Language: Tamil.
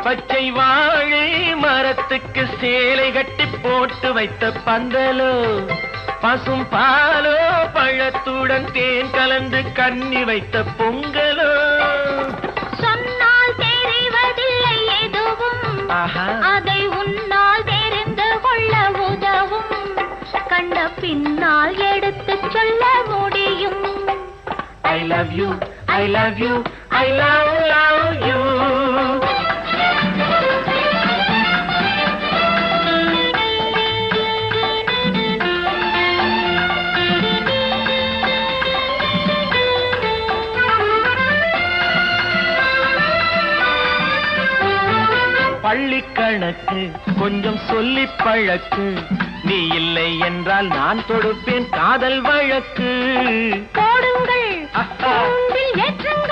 பச்சை வாழை மரத்துக்கு சேலை கட்டி போட்டு வைத்த பந்தலோ, பசும் பாலோ பழத்துடன் தேன் கலந்து கண்ணி வைத்த பொங்கலோ. சொன்னால் தெரிவதில்லை எதுவும், அதை உன்னால் தெரிந்து கொள்ள உதவும். கண்ட பின்னால் எடுத்து சொல்ல முடியும். I love you, I love you, I love you. பள்ளி கணக்கு கொஞ்சம் சொல்லி பழக்கு, நீ இல்லை என்றால் நான் தொடுப்பேன் காதல் வழக்கு. போடுங்கள், ஏற்றுங்கள்.